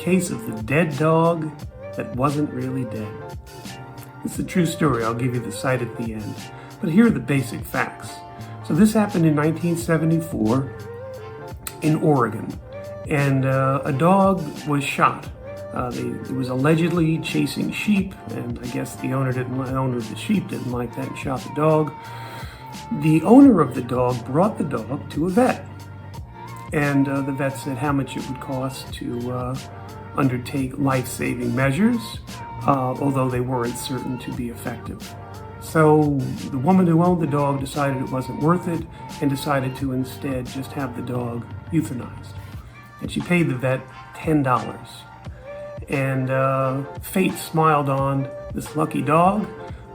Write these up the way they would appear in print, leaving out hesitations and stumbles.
case of the dead dog that wasn't really dead. It's a true story. I'll give you the site at the end. But here are the basic facts. So this happened in 1974 in Oregon, and a dog was shot. It was allegedly chasing sheep, and I guess the owner of the sheep didn't like that and shot the dog. The owner of the dog brought the dog to a vet, and the vet said how much it would cost to undertake life-saving measures, although they weren't certain to be effective. So the woman who owned the dog decided it wasn't worth it and decided to instead just have the dog euthanized. And she paid the vet $10. And fate smiled on this lucky dog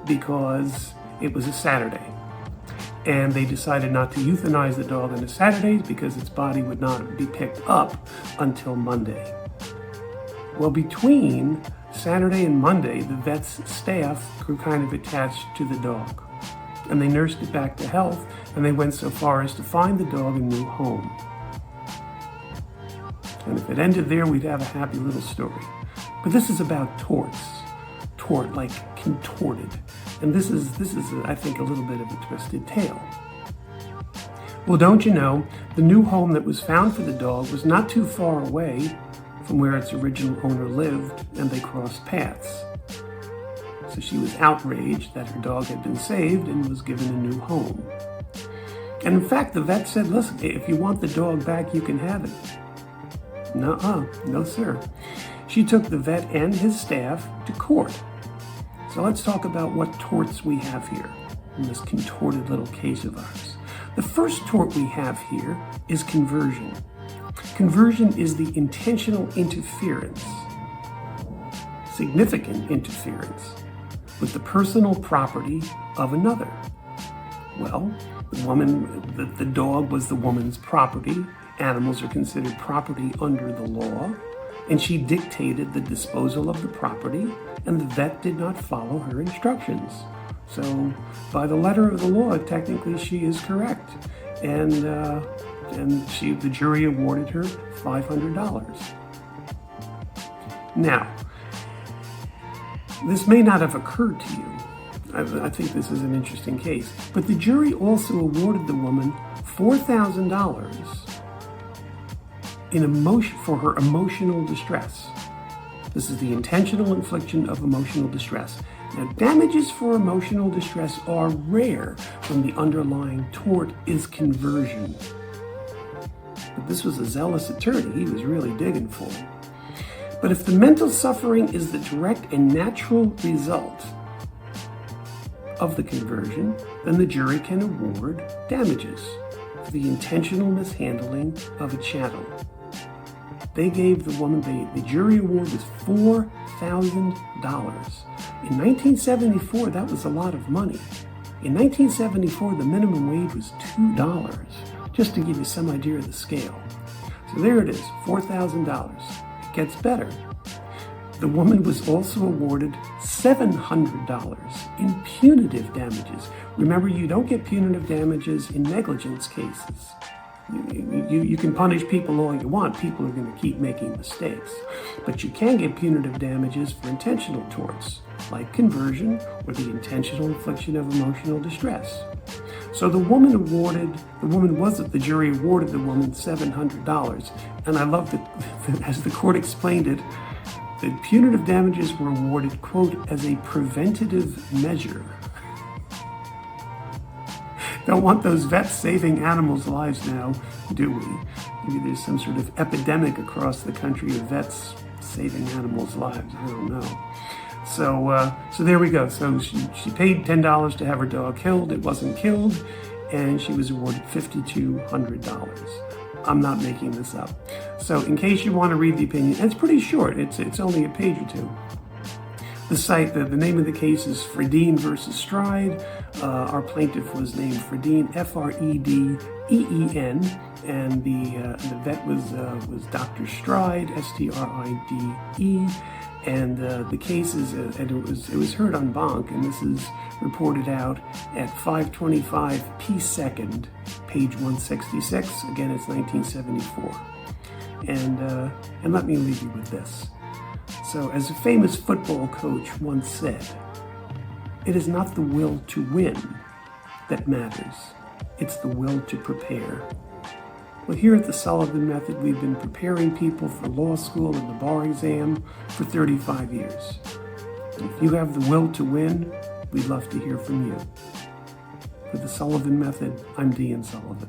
because it was a Saturday. And they decided not to euthanize the dog on a Saturday because its body would not be picked up until Monday. Well, between Saturday and Monday, the vet's staff grew kind of attached to the dog, and they nursed it back to health, and they went so far as to find the dog a new home. And if it ended there, we'd have a happy little story. But this is about torts. Tort, like contorted. And this is I think, a little bit of a twisted tale. Well, don't you know, the new home that was found for the dog was not too far away from where its original owner lived, and they crossed paths. So she was outraged that her dog had been saved and was given a new home. And in fact, the vet said, listen, if you want the dog back, you can have it. Nuh-uh, no sir. She took the vet and his staff to court. So let's talk about what torts we have here in this contorted little case of ours. The first tort we have here is conversion. Conversion is the intentional interference, significant interference, with the personal property of another. Well, the dog was the woman's property. Animals are considered property under the law, and she dictated the disposal of the property, and the vet did not follow her instructions. So, by the letter of the law, technically she is correct, and the jury awarded her $500. Now, this may not have occurred to you. I think this is an interesting case, but the jury also awarded the woman $4,000 for her emotional distress. This is the intentional infliction of emotional distress. Now, damages for emotional distress are rare when the underlying tort is conversion. But this was a zealous attorney. He was really digging for it. But if the mental suffering is the direct and natural result of the conversion, then the jury can award damages for the intentional mishandling of a chattel. They gave the woman, the jury award was $4,000. In 1974, that was a lot of money. In 1974, the minimum wage was $2, just to give you some idea of the scale. So there it is, $4,000. It gets better. The woman was also awarded $700 in punitive damages. Remember, you don't get punitive damages in negligence cases. You can punish people all you want. People are going to keep making mistakes. But you can get punitive damages for intentional torts, like conversion or the intentional infliction of emotional distress. So the jury awarded the woman $700. And I love that, as the court explained it, the punitive damages were awarded, quote, as a preventative measure. Don't want those vets saving animals' lives now, do we? Maybe there's some sort of epidemic across the country of vets saving animals' lives. I don't know. So there we go. So she paid $10 to have her dog killed. It wasn't killed, and she was awarded $5,200. I'm not making this up. So in case you want to read the opinion, it's pretty short. It's only a page or two. The name of the case is Fredeen versus Stride. Our plaintiff was named Fredeen, Fredeen, and the vet was Dr. Stride, Stride. And the case is, and it was heard en banc, and this is reported out at 525 P. 2nd, page 166. Again, it's 1974. And let me leave you with this. So, as a famous football coach once said, it is not the will to win that matters. It's the will to prepare. Well, here at the Sullivan Method, we've been preparing people for law school and the bar exam for 35 years. And if you have the will to win, we'd love to hear from you. For the Sullivan Method, I'm Dean Sullivan.